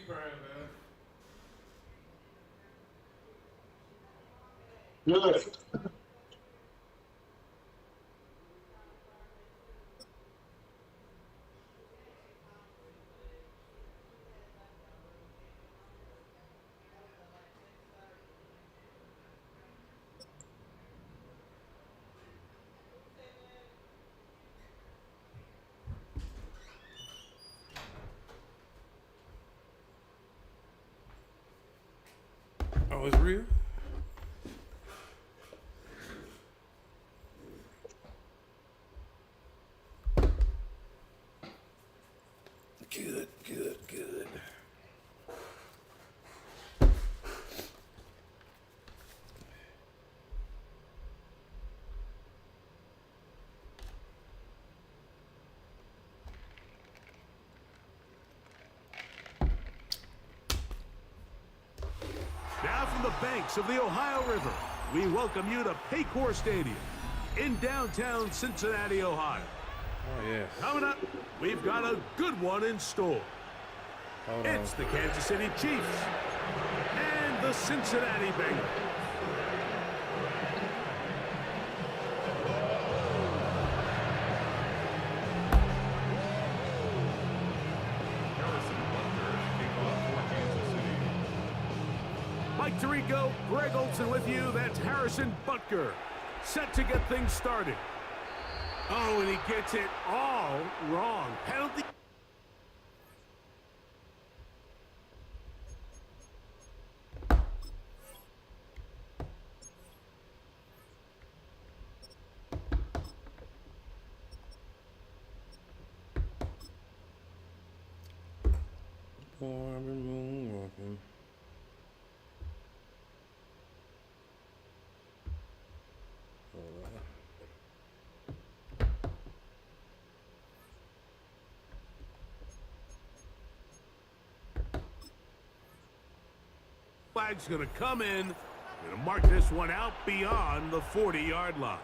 Good. Oh, it's real? Good, good, good. Now from the banks of the Ohio River, we welcome you to Paycor Stadium in downtown Cincinnati, Ohio. Oh, yes. Coming up, we've got a good one in store. Hold on. It's the Kansas City Chiefs and the Cincinnati Bengals. Mike Tirico, Greg Olson with you. That's Harrison Butker, set to get things started. Oh, and he gets it all wrong. Penalty. Boy, I've been moonwalking. Flag's going to come in. Going to mark this one out beyond the 40-yard line.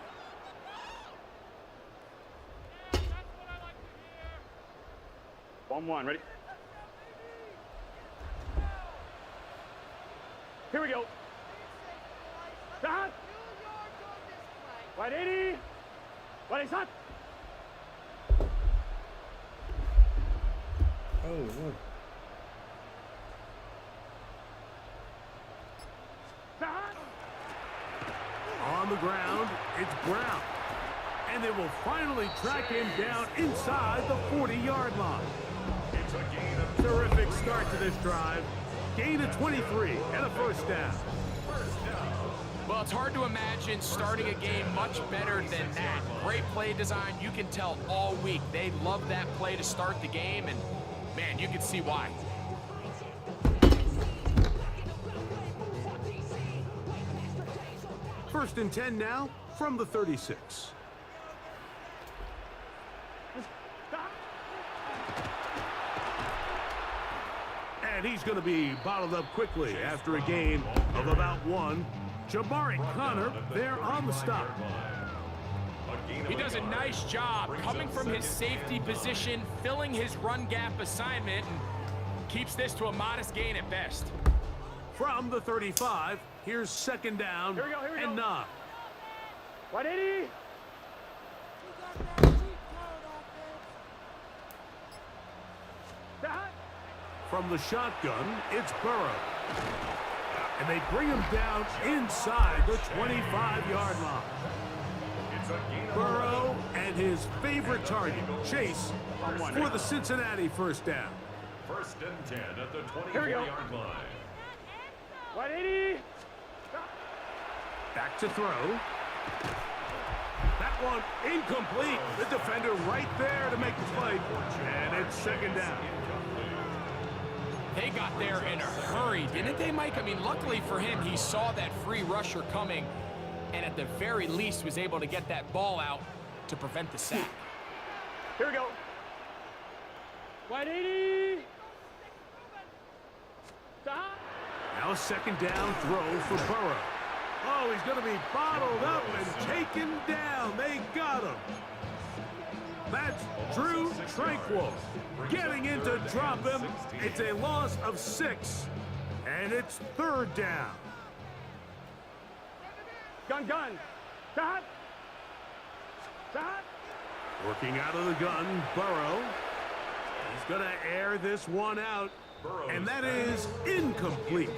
One, ready? Here we go. Stop. Right 80. Right shot. Oh, look. On the ground, it's Brown. And they will finally track him down inside the 40-yard line. Terrific start to this drive. Gain of 23 and a first down. Well, it's hard to imagine starting a game much better than that. Great play design. You can tell all week they love that play to start the game, and, man, you can see why. First and 10 now from the 36. And he's going to be bottled up quickly after a gain of about one. Jabari Connor there on the stop. He does a nice job coming from his safety position, filling his run gap assignment, and keeps this to a modest gain at best. From the 35, here's second down and 9. 180. From the shotgun, it's Burrow. And they bring him down inside the 25-yard line. Burrow and his favorite target, Chase, for the Cincinnati first down. First and 10 at the 24-yard line. 180. Back to throw. That one incomplete. The defender right there to make the play. And it's second down. They got there in a hurry, didn't they, Mike? I mean, luckily for him, he saw that free rusher coming, and at the very least was able to get that ball out to prevent the sack. Here we go. 180. Stop. Now a second down throw for Burrow. Oh, he's going to be bottled up and taken down. They got him. That's Drew Tranquil getting in to drop him. It's a loss of 6, and it's 3rd down. Gun, gun. Stop. Stop. Working out of the gun, Burrow. He's going to air this one out, and that is incomplete.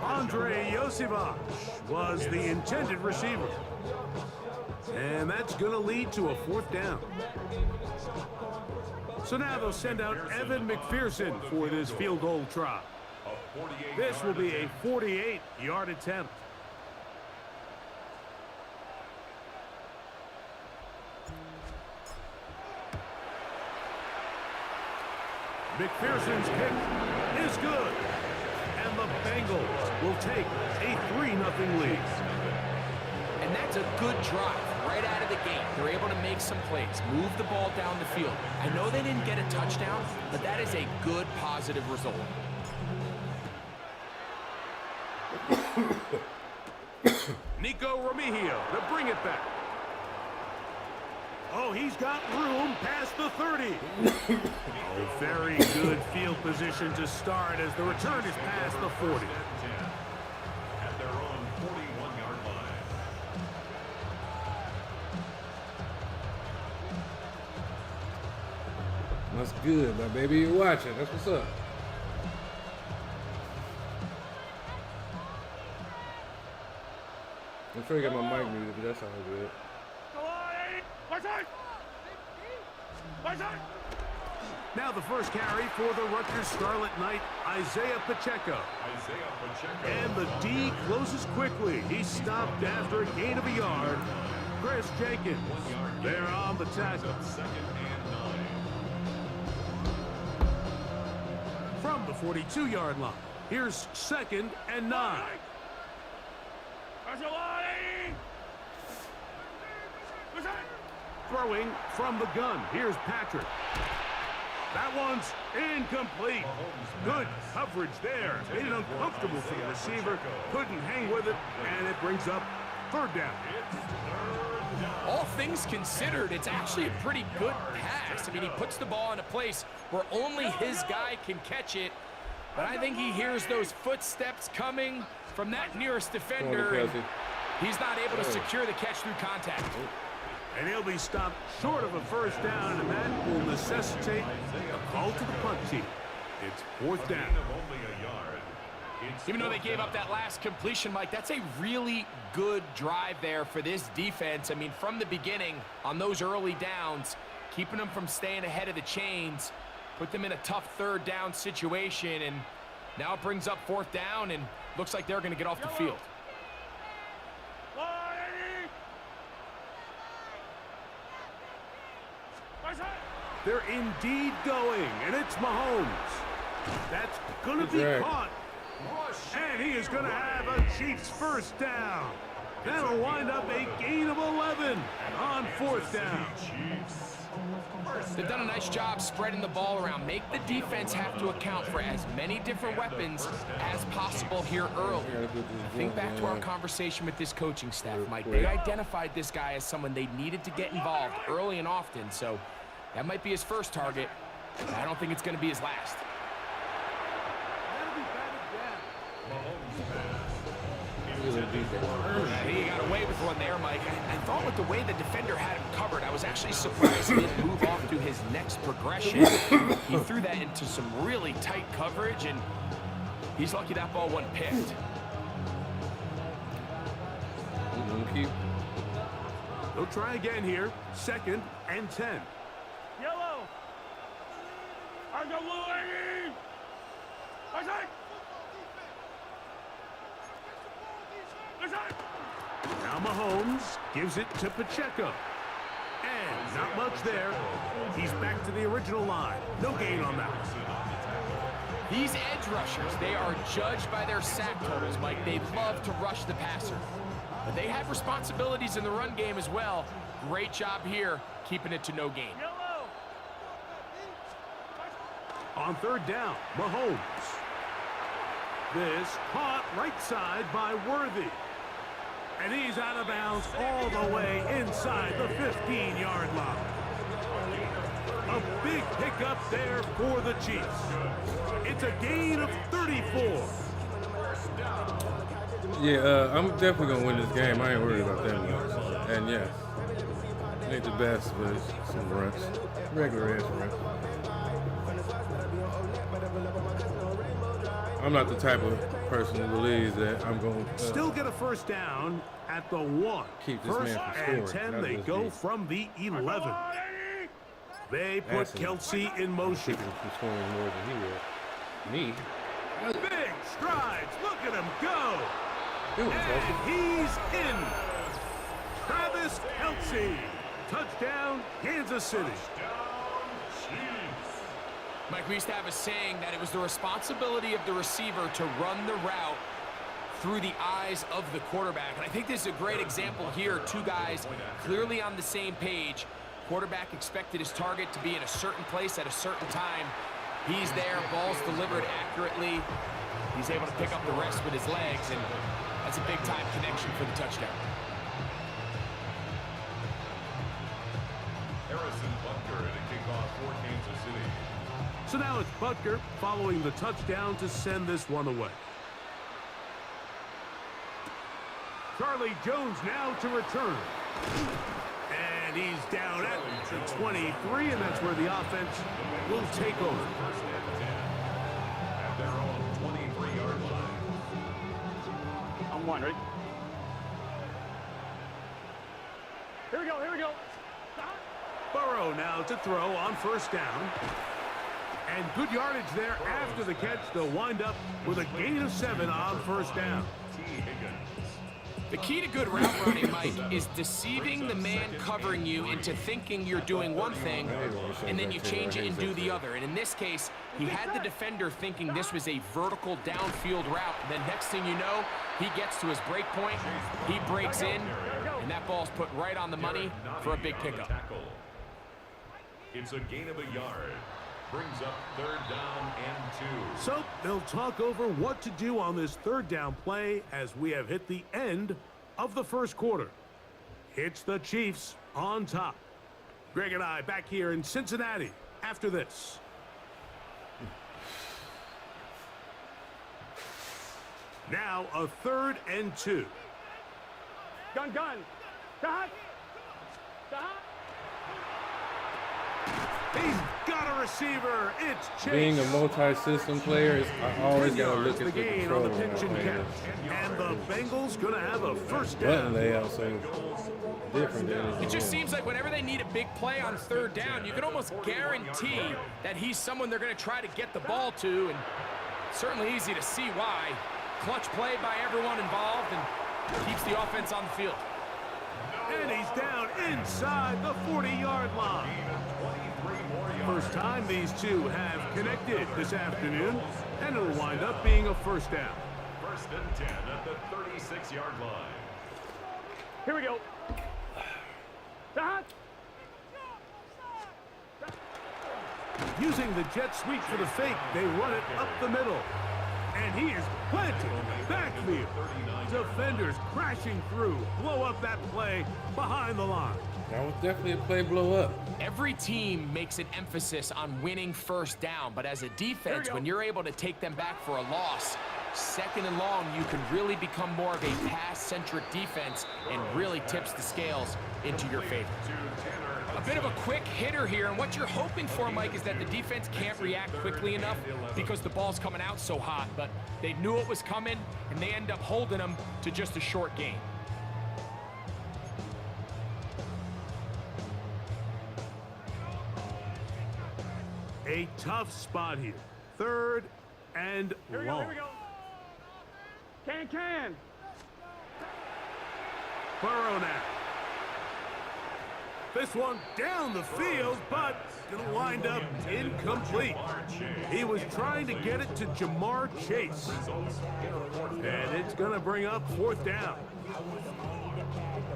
Andre Yosivach was the intended receiver. And that's going to lead to a 4th down. So now they'll send out Evan McPherson for this field goal try. This will be a 48-yard attempt. McPherson's kick is good. And the Bengals will take a 3-0 lead. And that's a good drive right out of the gate. They're able to make some plays, move the ball down the field. I know they didn't get a touchdown, but that is a good, positive result. Nico Remigio to bring it back. Oh, he's got room past the 30. Oh, very good field position to start as the return is past the 40. At their own 41-yard line. That's good, my baby. You're watching. That's what's up. I'm sure you got my mic muted, but that sounds good. Now the first carry for the Rutgers Scarlet Knight, Isaiah Pacheco. And the D closes quickly. He's stopped after a gain of a yard. Chris Jenkins, they're on the tackle. From the 42-yard line, here's 2nd and 9. Throwing from the gun, here's Patrick. That one's incomplete. Good coverage there. Made it uncomfortable for the receiver. Couldn't hang with it, and it brings up 3rd down. All things considered, it's actually a pretty good pass. I mean, he puts the ball in a place where only his guy can catch it. But I think he hears those footsteps coming from that nearest defender. And he's not able to secure the catch through contact. And he'll be stopped short of a 1st down, and that will necessitate a call to the punt team. It's 4th down. Even though they gave up that last completion, Mike, that's a really good drive there for this defense. I mean, from the beginning, on those early downs, keeping them from staying ahead of the chains, put them in a tough 3rd down situation, and now it brings up 4th down, and looks like they're going to get off the field. They're indeed going, and it's Mahomes. That's going to be caught. And he is going to have a Chiefs 1st down. That'll wind up a gain of 11 on 4th down. They've done a nice job spreading the ball around. Make the defense have to account for as many different weapons as possible here early. Think back to our conversation with this coaching staff, Mike. They identified this guy as someone they needed to get involved early and often, so that might be his first target. I don't think it's going to be his last. He got away with one there, Mike. I thought with the way the defender had him covered, I was actually surprised he didn't move off to his next progression. He threw that into some really tight coverage, and he's lucky that ball wasn't picked. They'll try again here. 2nd and 10. Yellow. Now Mahomes gives it to Pacheco. And not much there. He's back to the original line. No gain on that. These edge rushers, they are judged by their sack totals, Mike. They love to rush the passer. But they have responsibilities in the run game as well. Great job here, keeping it to no gain. On 3rd down, Mahomes. This caught right side by Worthy. And he's out of bounds all the way inside the 15-yard line. A big pickup there for the Chiefs. It's a gain of 34. Yeah, I'm definitely gonna win this game. I ain't worried about that much. And yes, ain't the best, but it's some runs, regular ass runs. I'm not the type of person who believes that I'm going to Still get a first down at the 1. keep this First man from and scoring. 10, not they just go be from the 11. They put passing. Kelsey in motion. keeping him from scoring more than he will. Me? Big strides. Look at him go. It was And he's in. Travis Kelsey. Touchdown, Kansas City. Mike, we used to have a saying that it was the responsibility of the receiver to run the route through the eyes of the quarterback. And I think this is a great example here. Two guys clearly on the same page. Quarterback expected his target to be in a certain place at a certain time. He's there, ball's delivered accurately. He's able to pick up the rest with his legs, and that's a big-time connection for the touchdown. Harrison Butker at a kickoff for Kansas City. So now it's Butker following the touchdown to send this one away. Charlie Jones now to return. And he's down at the 23, and that's where the offense will take over. First and 10 at their own 23-yard line. On one, ready? Here we go, here we go. Burrow now to throw on first down. And good yardage there after the catch. They'll wind up with a gain of 7 on first down. The key to good route running, Mike, is deceiving the man covering you into thinking you're doing one thing, and then you change it and do the other. And in this case, he had the defender thinking this was a vertical downfield route. And then next thing you know, he gets to his break point, he breaks in, and that ball's put right on the money for a big pickup. It's a gain of a yard. Brings up third down and 2. So they'll talk over what to do on this third down play as we have hit the end of the first quarter. It's the Chiefs on top. Greg and I back here in Cincinnati after this. Now a 3rd and 2. Gun, gun. Dot. Dot. He's got a receiver. It's Chase. Being a multi-system player, I always got to look the at the gain control. on the pitch and catch. And the Bengals going to have a first down. Button layout so different than It just seems like whenever they need a big play on third down, you can almost guarantee that he's someone they're going to try to get the ball to, and certainly easy to see why. Clutch play by everyone involved and keeps the offense on the field. And he's down inside the 40-yard line. First time these two have connected this afternoon, and it'll wind up being a first down. First and 10 at the 36-yard line. Here we go. Dot. Using the jet sweep for the fake, they run it up the middle. And he is planted backfield. Defenders crashing through, blow up that play behind the line. that was definitely a play blow up. Every team makes an emphasis on winning first down, but as a defense, when you're able to take them back for a loss, second and long, you can really become more of a pass-centric defense and really tips the scales into your favor. A bit of a quick hitter here, and what you're hoping for, Mike, is that the defense can't react quickly enough because the ball's coming out so hot, but they knew it was coming, and they end up holding them to just a short gain. A tough spot here. 3rd and Here we go, long. here we go. Can. Burrow now. This one down the field, but gonna wind up incomplete. He was trying to get it to Jamar Chase. And it's gonna bring up 4th down.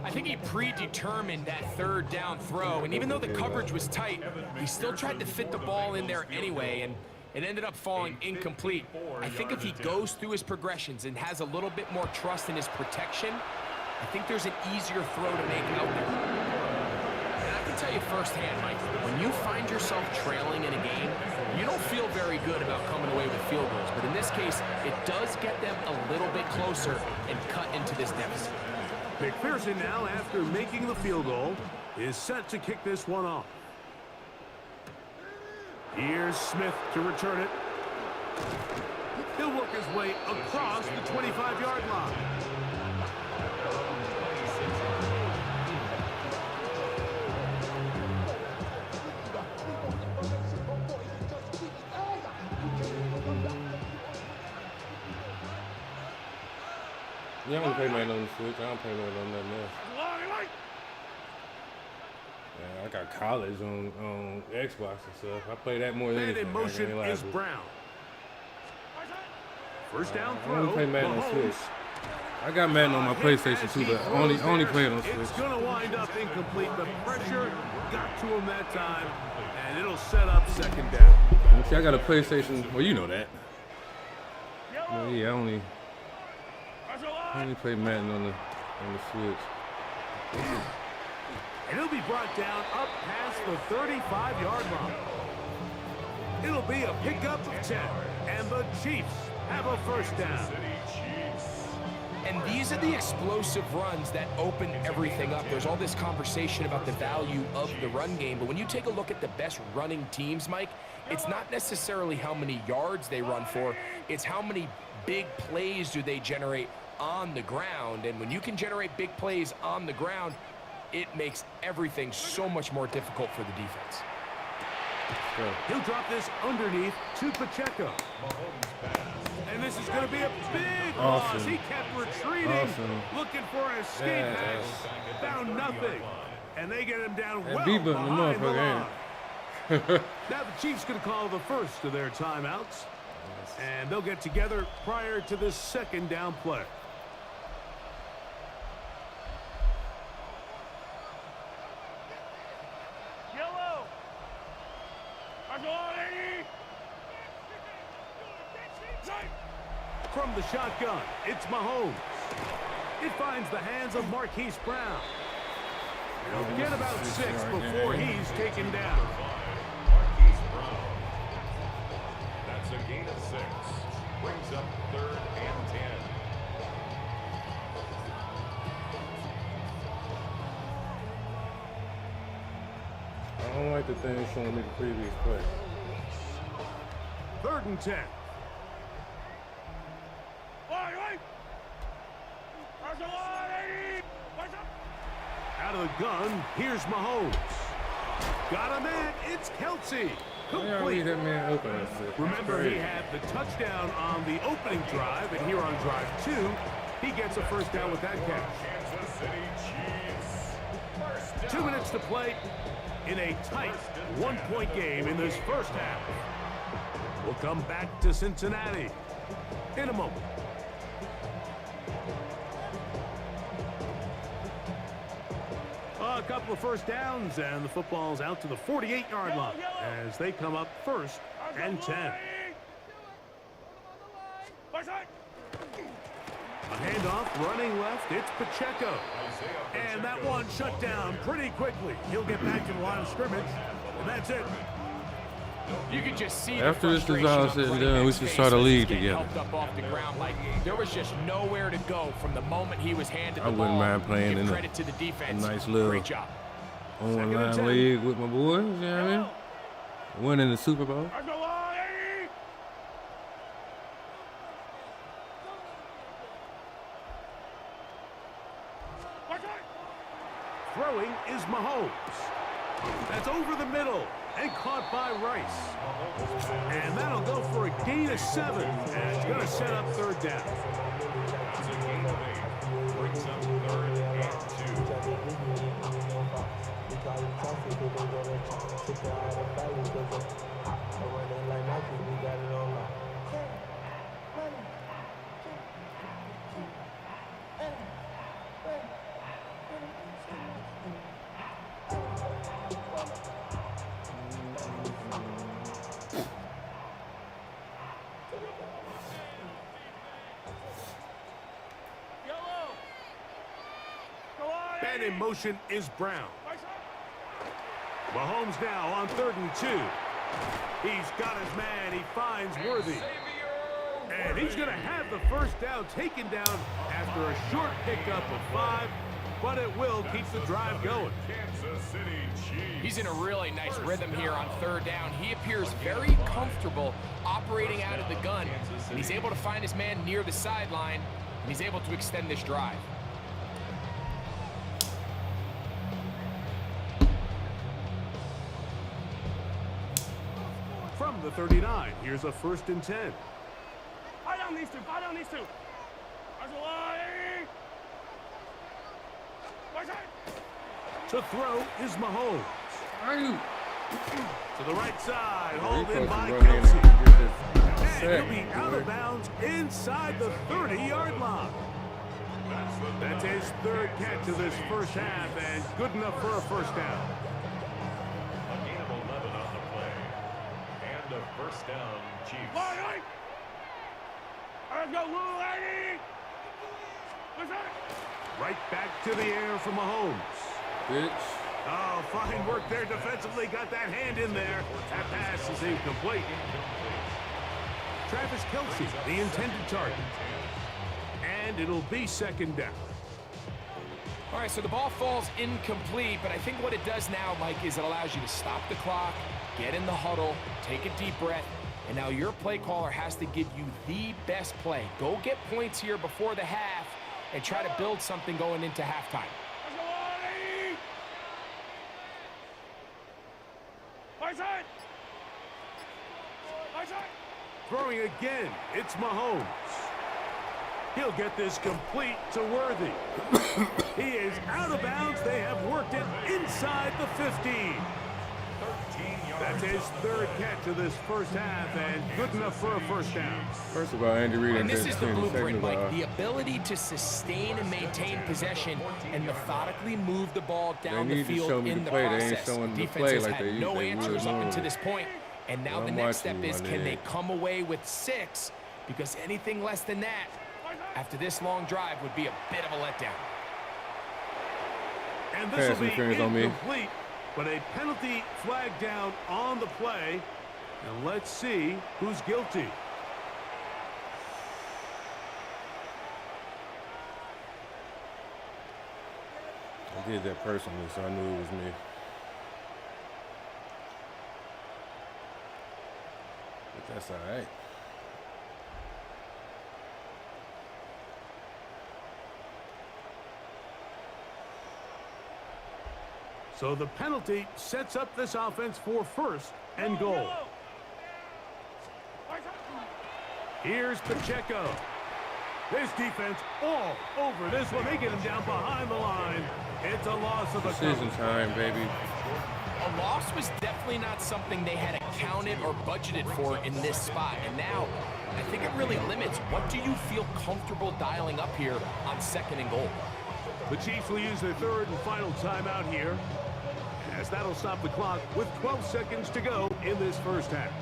I think he predetermined that third down throw, and even though the coverage was tight, he still tried to fit the ball in there anyway, and it ended up falling incomplete. I think if he goes through his progressions and has a little bit more trust in his protection, I think there's an easier throw to make out there. And I can tell you firsthand, Mike, when you find yourself trailing in a game, you don't feel very good about coming away with field goals. But in this case, it does get them a little bit closer and cut into this deficit. McPherson now, after making the field goal, is set to kick this one off. Here's Smith to return it. He'll work his way across the 25-yard line. Yeah, I don't play Madden on the Switch. I don't play Madden on nothing else. Yeah, I got college on Xbox and stuff. I play that more than And anything. in motion is Brown. First down throw. I only play Madden on Switch. I got Madden on my PlayStation too, but only play it on Switch. It's going to wind up incomplete. The pressure got to him that time, and it'll set up second down. See, I got a PlayStation. Well, you know that. Well, yeah, I only play Madden on the Switch. And he'll be brought down up past the 35-yard line. It'll be a pickup of 10, and the Chiefs have a first down. And these are the explosive runs that open everything up. There's all this conversation about the value of the run game, but when you take a look at the best running teams, Mike, it's not necessarily how many yards they run for, it's how many big plays do they generate on the ground. And when you can generate big plays on the ground, it makes everything so much more difficult for the defense. He'll drop this underneath to Pacheco. And this is going to be a big loss. He kept retreating, looking for an escape hatch. Found nothing. And they get him down well behind the line. Now the Chiefs going to call the first of their timeouts. And they'll get together prior to this second down play. Yellow. From the shotgun, it's Mahomes. It finds the hands of Marquise Brown. They'll get about 6 before he's taken down. Marquise Brown. That's a gain of 6. Brings up 3rd and 10. I don't like the thing showing me the previous play. 3rd and 10. Out of the gun, here's Mahomes. Got a man, it's Kelsey. Complete. That man open. Remember, he had the touchdown on the opening drive, and here on drive 2, he gets a first down with that catch. 2 minutes to play in a tight 1-point game in this first half. We'll come back to Cincinnati in a moment. A couple of first downs, and the football's out to the 48-yard line as they come up 1st and 10. A handoff, running left, it's Pacheco. And that one shut down pretty quickly. He'll get back to the line of scrimmage, and that's it. You could just see after this is all said and done, we should start a league together. Up off the ground, like there was just nowhere to go from the moment he was handed the I wouldn't ball. mind playing in credit to the defense. a nice little Great job. online league with my boys. You know what I mean? Winning the Super Bowl. Throwing is Mahomes. That's over the middle and caught by Rice. And that'll go for a gain of 7. And it's going to set up 3rd down. That's a gain of 8. Brings up 3rd And in motion is Brown. Mahomes now on 3rd and 2. He's got his man. He finds Worthy. And he's going to have the first down taken down after a short pickup of 5, but it will keep the drive going. He's in a really nice rhythm here on 3rd down. He appears very comfortable operating out of the gun, and he's able to find his man near the sideline, and he's able to extend this drive. From the 39, here's a 1st and 10. Fire down these two. Fire down these two. To throw is Mahomes. To the right side, hauled in by Kelsey. And he'll be out of bounds inside the 30-yard line. That's his 3rd catch of this first half, and good enough for a first down. A gain of 11 on the play. And a first down, Chiefs. Let's go, Lou Lady! Right back to the air for Mahomes. Bitch. Oh, fine work there defensively. Got that hand in there. That pass is incomplete. Travis Kelsey, the intended target. And it'll be 2nd down. All right, so the ball falls incomplete, but I think what it does now, Mike, is it allows you to stop the clock, get in the huddle, take a deep breath, and now your play caller has to give you the best play. Go get points here before the half and try to build something going into halftime. Throwing again, it's Mahomes. He'll get this complete to Worthy. He is out of bounds. They have worked it inside the 15. That's his 3rd catch of this first half, and good enough for a first down. First of all, Andy Reid And this is the second blueprint, of all, Mike. The ability to sustain and maintain possession and methodically move the ball down the need to show field me in the the play. They ain't process. showing the play Defenses like had they no would answers up normally. until this point, and now Well, the I'm next step watching you, is, my can they nigga. come away with 6? Because anything less than that, after this long drive, would be a bit of a letdown. And this will be interference on me. incomplete, but a penalty flag down on the play. And let's see who's guilty. I did that personally, so I knew it was me. But that's all right. So the penalty sets up this offense for 1st and goal. Here's Pacheco. This defense all over this one. They get him down behind the line. It's a loss of a Decision time, baby. A loss was definitely not something they had accounted or budgeted for in this spot. And now, I think it really limits. What do you feel comfortable dialing up here on 2nd and goal? The Chiefs will use their 3rd and final timeout here, as that'll stop the clock with 12 seconds to go in this first half.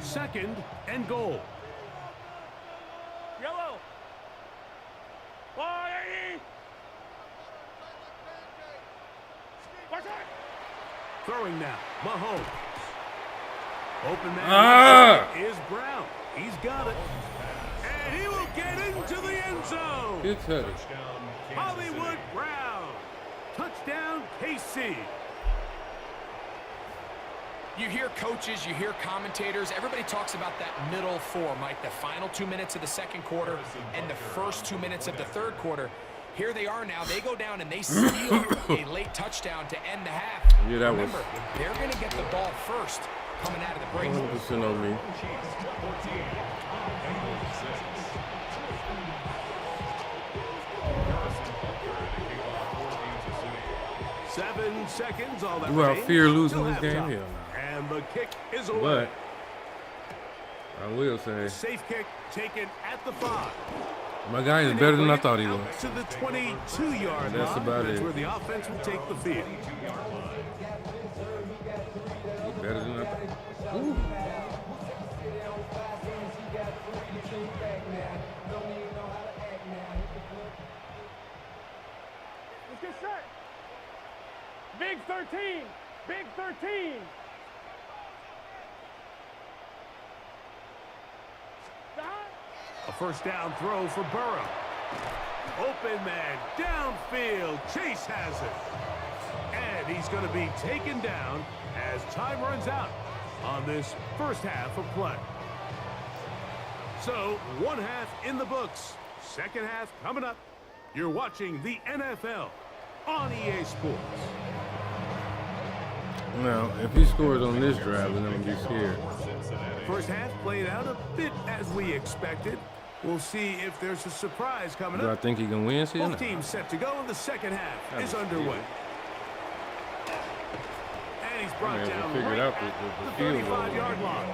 Second and goal. Yellow. Throwing now, Mahomes. Open man is Brown. He's got it. And he will get into the end zone. Good touch. Hollywood Brown. Touchdown, KC. You hear coaches, you hear commentators, everybody talks about that middle 4, Mike, the final 2 minutes of the 2nd quarter and the first 2 minutes of the 3rd quarter. Here they are now. They go down and they steal a late touchdown to end the half. Yeah, that Remember, was they're going to get the ball first coming out of the break. 100% on me. Seven seconds, all that Do I remains fear losing till this game? halftime. Hell no. And the kick is away. But I will say, Safe kick taken at the 5. my guy is better than I thought he was. Out to the 22-yard line. That's about That's it. where the offense will take the field. He's better than I thought. Ooh. Big 13. Big 13. A first down throw for Burrow. Open man downfield. Chase has it. And he's going to be taken down as time runs out on this first half of play. So, one half in the books. Second half coming up. You're watching the NFL on EA Sports. Now, if he scores on this drive, then I'm going to be scared. First half played out a bit as we expected. We'll see if there's a surprise coming Do I up. think he can win? Both teams set to go, and the second half is underway. And he's brought down figured right out at the the field goal. 35-yard line.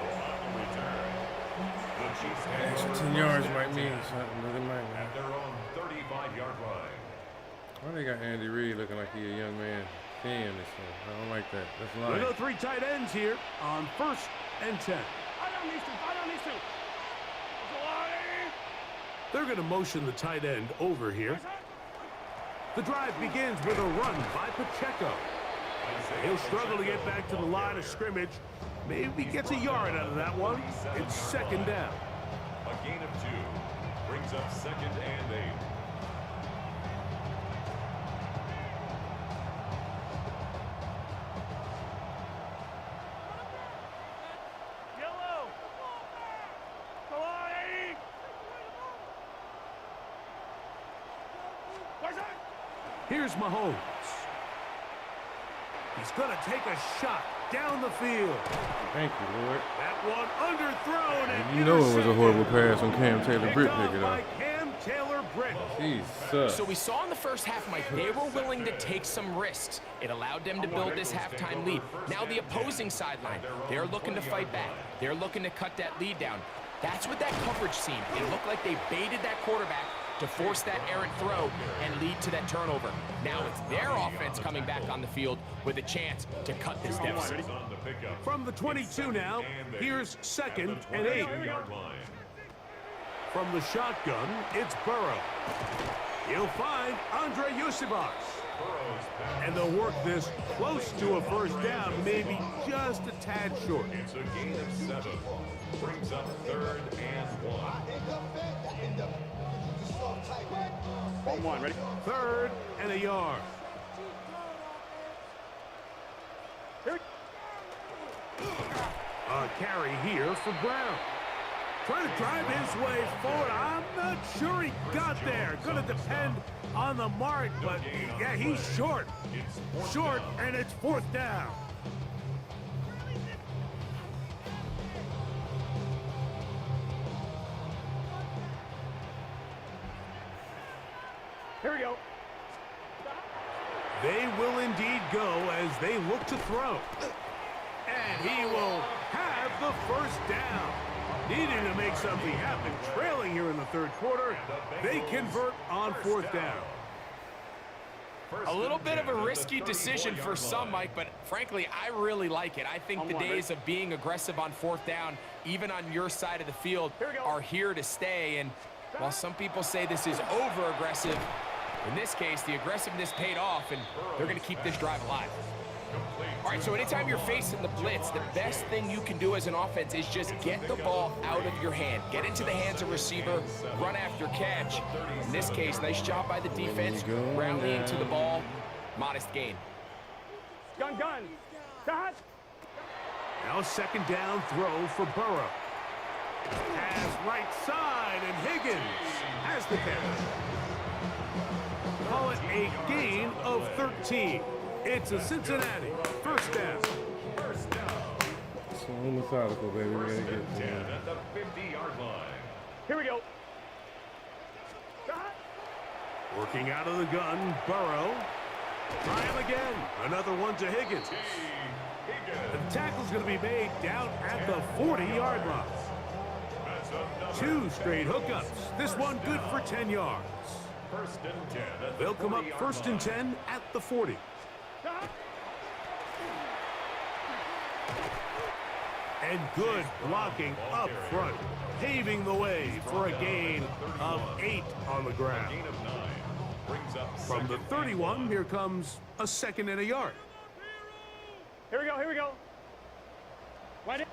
Extra 10 yards might mean something, but it might not. At their own 35-yard line. Why they got Andy Reid looking like he a young man seeing this stuff? I don't like that. That's We lying. go three tight ends here on 1st and 10. I don't need to. I don't need to. They're going to motion the tight end over here. The drive begins with a run by Pacheco. He'll struggle to get back to the line of scrimmage. Maybe gets a yard out of that one. It's second down. A gain of 2 brings up 2nd and 8. Yellow. Come on, Eddie. Where's that? Here's Mahomes. He's going to take a shot down the field. Thank you, Lord. That one underthrown and You know it was a horrible intercepted. pass when Cam Taylor-Britt picked it By up. Cam Taylor-Britt. Jesus. So we saw in the first half, Mike, they were willing to take some risks. It allowed them to build this halftime lead. Now the opposing sideline, they're looking to fight back. They're looking to cut that lead down. That's what that coverage seemed. It looked like they baited that quarterback to force that errant throw and lead to that turnover. Now it's their offense coming back on the field with a chance to cut this deficit. From the 22 now, here's 2nd and 8. From the shotgun, it's Burrow. He'll find Andre Yusibas. And they'll work this close to a first down, maybe just a tad short. It's a gain of 7. Brings up 3rd and 1. 1-1, ready? 3rd and a yard. A carry here for Brown. Trying to drive his way forward. I'm not sure he got there. Going to depend on the mark, but yeah, he's short. Short, and it's 4th down. Here we go. They will indeed go as they look to throw. And he will have the first down. Needing to make something happen, trailing here in the 3rd quarter. They convert on 4th down. A little bit of a risky decision for some, Mike, but frankly, I really like it. I think the days of being aggressive on 4th down, even on your side of the field, are here to stay. And while some people say this is over-aggressive, in this case, the aggressiveness paid off, and they're going to keep this drive alive. All right, so anytime you're facing the blitz, the best thing you can do as an offense is just get the ball out of your hand. Get into the hands of receiver, run after catch. In this case, nice job by the defense, rallying to the ball, modest gain. Gun. Cut. Now 2nd down throw for Burrow. Pass right side, and Higgins has the catch. Call it a gain of 13. It's a Cincinnati 1st down. So methodical, baby. We gotta get 10 at the 50-yard line. Here we go. Cut. Working out of the gun, Burrow. Try him again. Another one to Higgins. The tackle's going to be made down at the 40-yard line. 2 straight hookups. This one good for 10 yards. 1st and 10. They'll come up 1st and 10 at the 40. And good blocking up front, paving the way for a gain of 8 on the ground. Gain of 9 brings up From the 31, here comes a 2nd and a yard. Here we go, here we go. Wait it.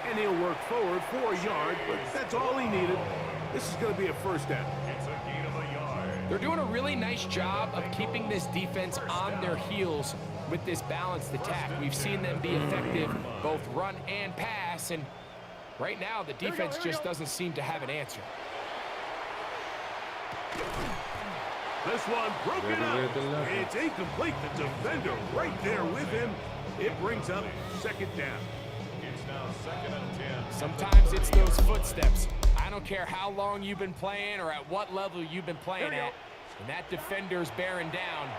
And he'll work forward for a yard, but that's all he needed. This is going to be a first down. It's a gain of a yard. They're doing a really nice job of keeping this defense on their heels with this balanced attack. We've seen them be effective both run and pass, and right now the defense just doesn't seem to have an answer. This one broken up. It's incomplete. The defender right there with him. It brings up second down. It's now 2nd and 10. Sometimes it's those footsteps. I don't care how long you've been playing or at what level you've been playing at. When that defender's bearing down,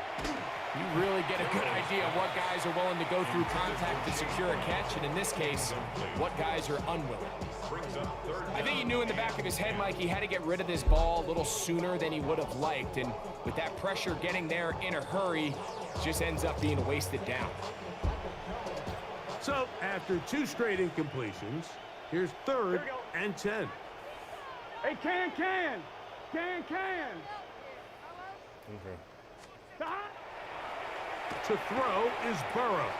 you really get a good idea of what guys are willing to go through contact to secure a catch, and in this case, what guys are unwilling. I think he knew in the back of his head, Mike, he had to get rid of this ball a little sooner than he would have liked, and with that pressure getting there in a hurry, it just ends up being a wasted down. So, after 2 straight incompletions, here's 3rd and 10. Hey, can. Okay. To throw is Burrow.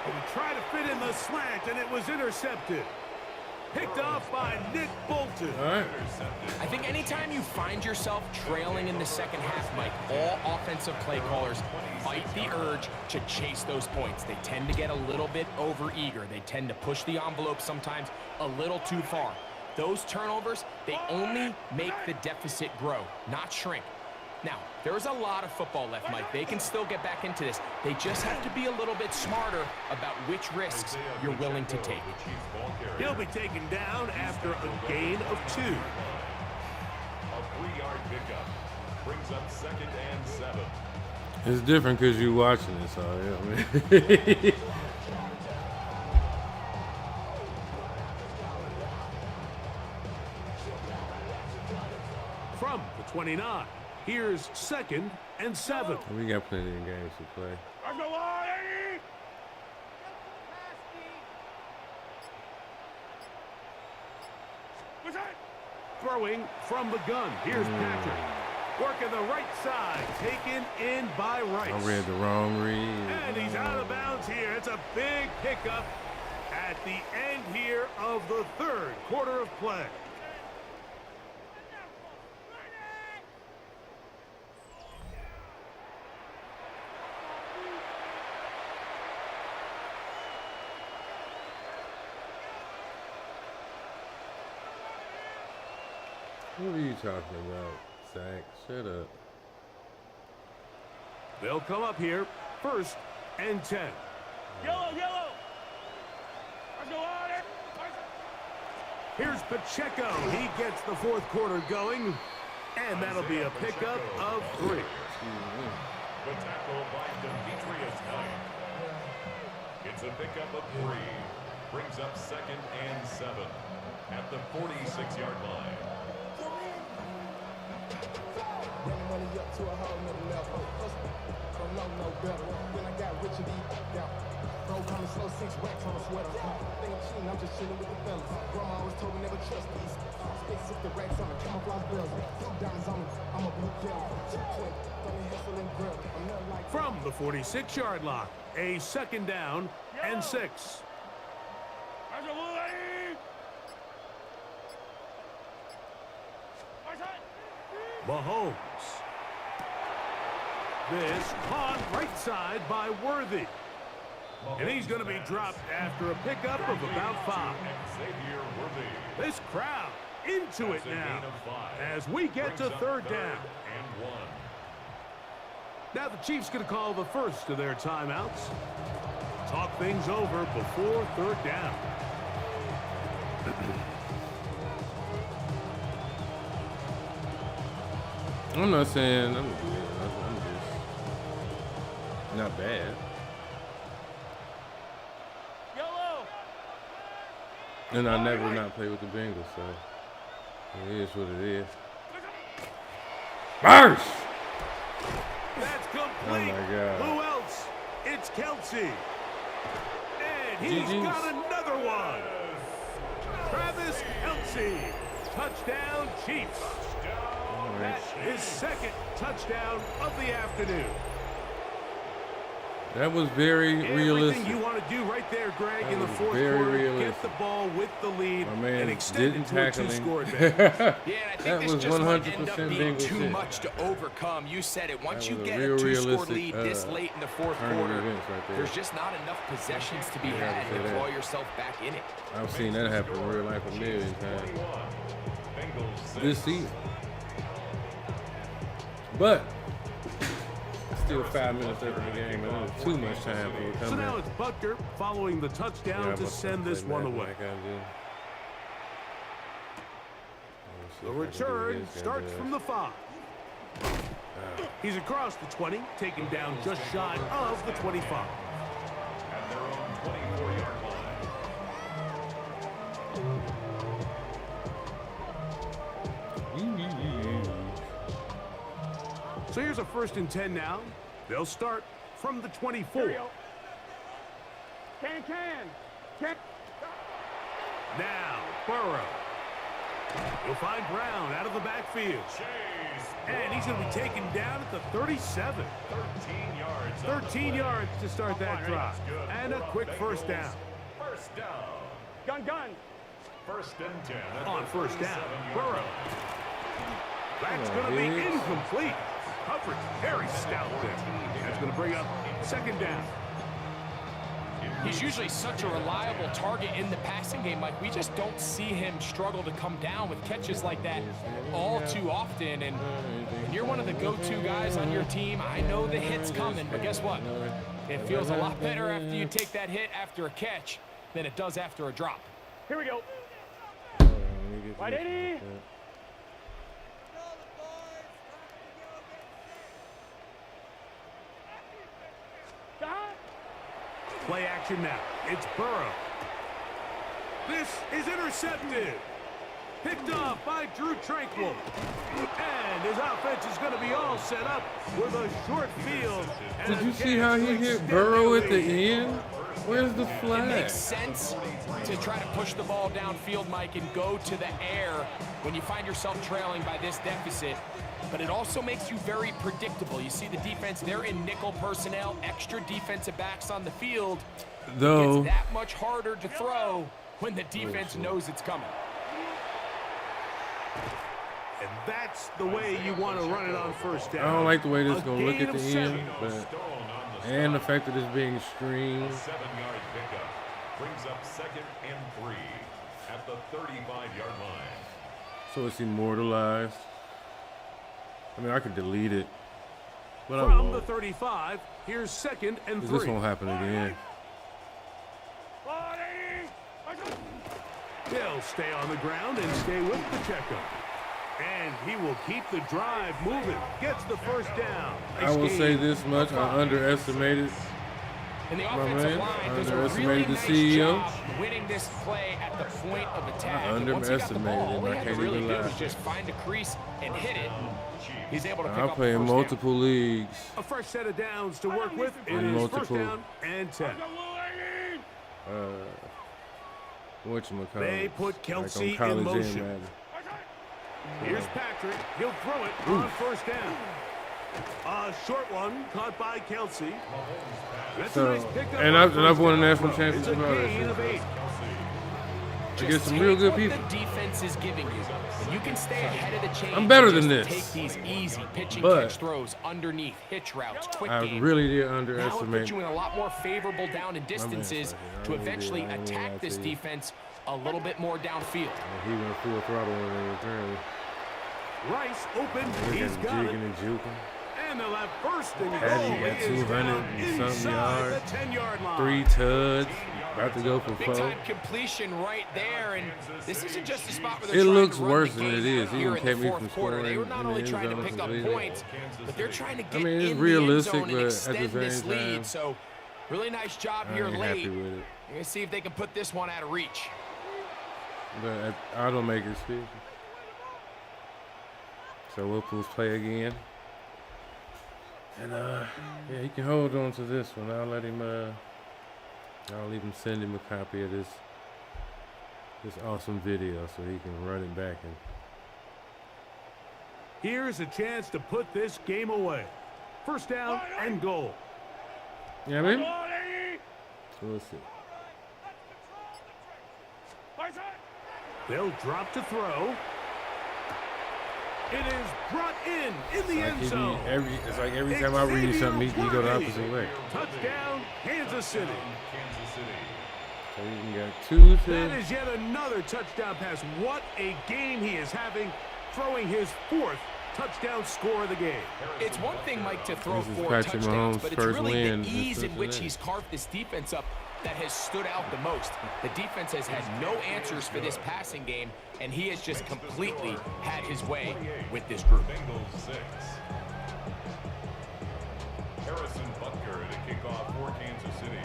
And he tried to fit in the slant, and it was intercepted. Picked off by Nick Bolton. All right. I think anytime you find yourself trailing in the second half, Mike, all offensive play callers fight the urge to chase those points. They tend to get a little bit overeager. They tend to push the envelope sometimes a little too far. Those turnovers, they only make the deficit grow, not shrink. Now, there's a lot of football left, Mike. They can still get back into this. They just have to be a little bit smarter about which risks you're willing to take. He'll be taken down after a gain of 2. A 3-yard pickup brings up 2nd and 7. It's different because you're watching this, I mean. From the 29, here's 2nd and 7. We got plenty of games to play. Let's go on, Eddie. What's that? Throwing from the gun, here's Patrick. Working the right side, taken in by Rice. I read the wrong read. And he's out of bounds here. It's a big pickup at the end here of the 3rd quarter of play. What are you talking about, Zach? Shut up. They'll come up here, 1st and 10. Yellow. Let's go on it. Here's Pacheco. He gets the 4th quarter going, and that'll be a pickup of 3. The tackle by Demetrius Knight. It's a pickup of 3. Brings up 2nd and 7 at the 46-yard line. Money up to a whole nother level. Don't know no better. When I got rich and yeah. Bro, coming slow, 6 racks on a sweater. Think I'm cheating, I'm just chilling with the fellas. Grandma always told me never trust these. Spit 60 racks on a camouflage bells. 2 diamonds on me, I'm a blue devil. From the 46-yard line, a 2nd down and 6. Let's go on, Eddie. What's that? Mahomes. This caught right side by Worthy. And he's going to be dropped after a pickup of about 5. Xavier Worthy. This crowd into it now as we get to 3rd down. And 1. Now the Chiefs going to call the first of their timeouts. Talk things over before 3rd down. I'm not saying I'm just not bad. Yellow. And I never not play with the Bengals, so it is what it is. Burst! That's complete. Oh my God. Who else? It's Kelsey. And he's GG's. got another one. Travis Kelsey. Touchdown, Chiefs. That's his 2nd touchdown of the afternoon. That was very realistic. Everything you want to do right there, Greg, That in the was fourth very quarter. realistic. Get the ball with the lead My man and extend didn't it to a tackle two-score him. advantage. Yeah, and I think That this was just might end up 100% being Bengals too shit. much to overcome. You said it. Once That you was a get a real two-score realistic, lead this late in the fourth turn of quarter, events right there. there's just not enough possessions to be You have had to say to that. claw yourself back in it. I've seen that happen in real life a million times Bengals 6. this season. But still 5 minutes left in the game, and there's too much time for it to So come now back. it's Butker following the touchdown to send this one away. The return starts from the 5. He's across the 20, taken down just shy of the 25. At their own 24-yard line. So here's a 1st and 10 now. They'll start from the 24. Can. Now, Burrow. He'll find Brown out of the backfield. And he's going to be taken down at the 37. 13 yards. 13 yards to start that drive. And a quick first down. First down. Gun. 1st and 10. at On the first down, 37-yard Burrow. line. That's going to be incomplete. Coverage very stout there. That's going to bring up 2nd down. He's usually such a reliable target in the passing game. Like, we just don't see him struggle to come down with catches like that all too often. And you're one of the go-to guys on your team. I know the hit's coming, but guess what? It feels a lot better after you take that hit after a catch than it does after a drop. Here we go. Right, Eddie. Play action now. It's Burrow. This is intercepted. Picked off by Drew Tranquil. And his offense is going to be all set up with a short field. Did you see how he hit Burrow at the end? Where's the It flag? makes sense to try to push the ball downfield, Mike, and go to the air when you find yourself trailing by this deficit. But it also makes you very predictable. You see the defense, they're in nickel personnel, extra defensive backs on the field. Though, It's that much harder to throw when the defense knows it's coming. And that's the way you want to run it on first down. I don't like the way this is A going to look gain at of the 7. end, but and the fact that it's being streamed. 7-yard pickup brings up 2nd and 3 at the 35-yard line. So it's immortalized. I mean, I could delete it, but I From the won't. 35, here's 2nd and 'Cause 3. this won't happen again. He'll stay on the ground and stay with the checkup. And he will keep the drive moving. Gets the first down. I will say this much: I underestimated. And the My offensive man, line does a underestimated really the nice CEO. job winning this play at the point of attack. I And once he got the ball, underestimated him. all he I had can't to really even do lie. was just find a crease and hit it. He's able to pick I up play in first down. multiple leagues. A fresh set of downs to work with. It And is multiple. first down and 10. Whatchamacallit? They put Kelsey like on in college motion. Madden. Here's Patrick. He'll throw it on first down. A short one caught by Kelsey. That's So, a nice pickup and on I've first won a down. national It's a championship. all that gain shit. of 8. I get some real good Take people. what the defense is giving you. And you can stay ahead of the chain. I'm better and than just this. Take these easy pitch and But catch throws underneath, hitch routes, quick I game. really did Now it underestimate. puts you in a lot more favorable down and distances sorry. I to really eventually did. I ain't gonna lie attack this to you. defense a little bit more downfield. He went full throttle in there, apparently. Rice open. Look He's at him got it. jigging and juking. And they'll have first and Had he goal. got He is 200 down and something inside yards, the 10-yard line. 3 tuds, about to go for Big 4. time completion right there, and this isn't just a spot where they're It trying looks to run worse the than game it is. out He here even in kept the me fourth from quarter. They were scoring not in only the trying to end pick zone up completely. points, but they're trying to get mean, it's in realistic, the end zone but and at the extend this same lead. time, So, really nice job I here ain't late. happy with it. We're gonna see if they can put this one out of reach. But I don't make it speak. So Whipple's play again. And yeah, he can hold on to this one. I'll let him I'll even send him a copy of this awesome video so he can run it back and Here's a chance to put this game away. First down and goal. You know what I mean? So we'll see. They'll drop to throw. It is brought in the end zone. It's like every time I read something, he go the opposite way. Touchdown, Kansas City. So you got two to... That is yet another touchdown pass. What a game he is having, throwing his 4th touchdown score of the game. It's one thing, Mike, to throw This is 4 Patrick touchdowns, Mahomes' but it's first really win the in ease in which Cincinnati. he's carved this defense up that has stood out the most. The defense has had no answers for this passing game, and he has just completely had his way with this group. Bengals 6. Harrison Butker to kick off for Kansas City.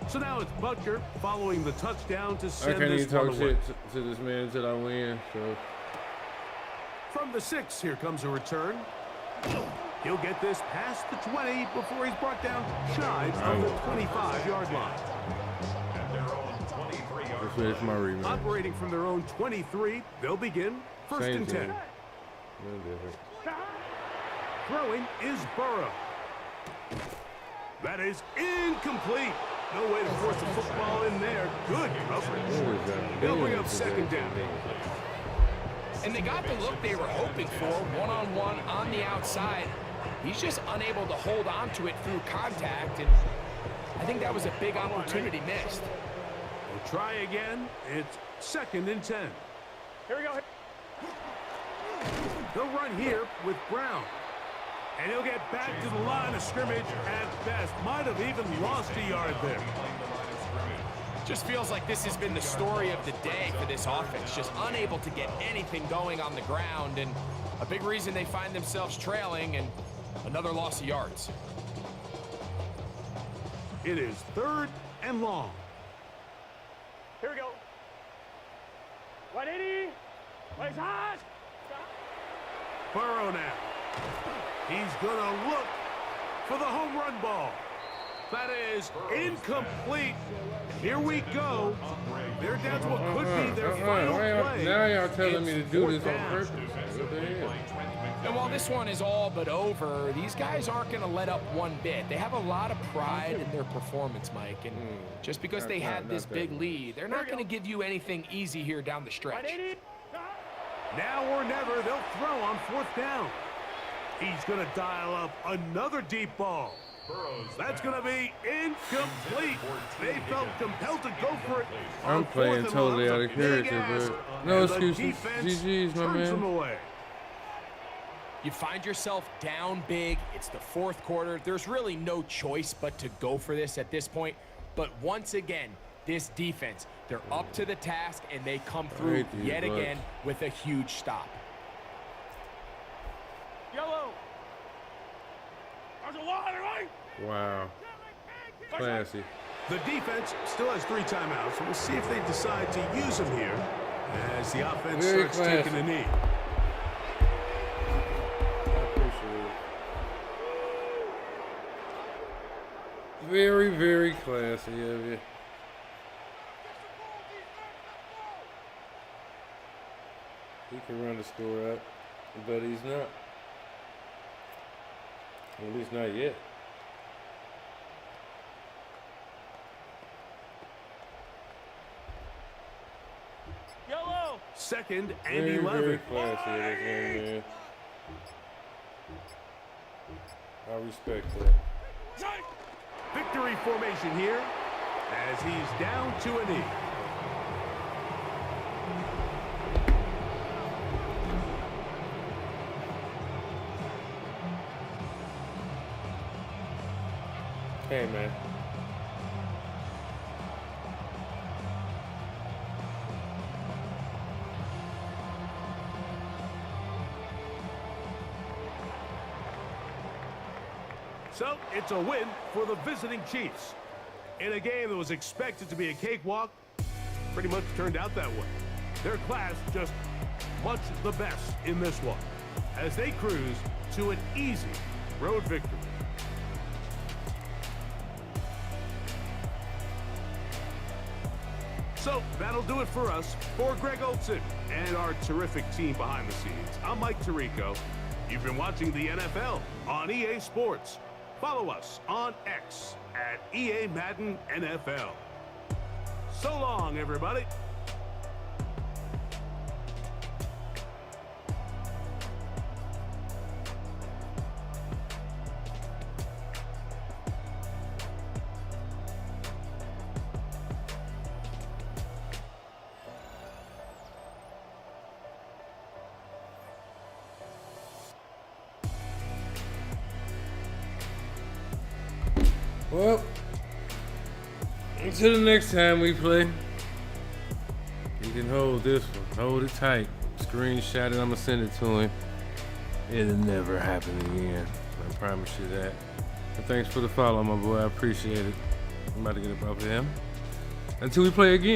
So now it's Butker following the touchdown to I send can't this even talk one away. shit to this man until I win. So From the 6, here comes a return. He'll get this past the 20 before he's brought down shy of the 25-yard line. At their own 23-yard this is my rematch. Operating from their own 23, they'll begin first Same and 10. thing. No different. Throwing is Burrow. That is incomplete. No way to force the football in there. Good coverage. What is that? They'll bring Damn, up is second that down. ridiculous. And they got the look they were hoping for, one-on-one on the outside. He's just unable to hold on to it through contact, and I think that was a big opportunity missed. We'll try again. It's second and 10. Here we go. They'll run here with Brown. And he'll get back to the line of scrimmage at best. Might have even lost a yard there. Just feels like this has been the story of the day for this offense. Just unable to get anything going on the ground, and a big reason they find themselves trailing, and another loss of yards. It is 3rd and long. Here we go. 180. Plays hot. Burrow now. He's going to look for the home run ball. That is incomplete. Here we go. They're down to what could be their final play. Now y'all telling me to do It's this on 4th purpose. down. What the hell? And while this one is all but over, these guys aren't going to let up one bit. They have a lot of pride in their performance, Mike. And just because they had this big lead, they're not going to give you anything easy here down the stretch. 180. Now or never, they'll throw on 4th down. He's going to dial up another deep ball. That's going to be incomplete. They felt compelled to go for it. I'm playing totally out of character, but no excuses. GG's, my Turns them man. away. You find yourself down big. It's the 4th quarter. There's really no choice but to go for this at this point. But once again, this defense, they're up to the task, and they come through yet again with a huge stop. Yellow. There's a lot, right? Wow. Classy. The defense still has 3 timeouts. We'll see if they decide to use them here as the offense Very starts classy. taking a knee. I appreciate it. Very, very classy of you. He can run the score up, but he's not. At least not yet. Yellow. 2nd and Very, 11. very classy of this young man. I respect that. Victory formation here as he's down to a knee. Hey, man. So it's a win for the visiting Chiefs. In a game that was expected to be a cakewalk, pretty much turned out that way. Their class just much the best in this one as they cruise to an easy road victory. So that'll do it for us. For Greg Olson and our terrific team behind the scenes, I'm Mike Tirico. You've been watching the NFL on EA Sports. Follow us on X at EA Madden NFL. So long, everybody. Well, until the next time we play, you can hold this one. Hold it tight. Screenshot it. I'm going to send it to him. It'll never happen again. I promise you that. But thanks for the follow, my boy. I appreciate it. I'm about to get up off of him. Until we play again.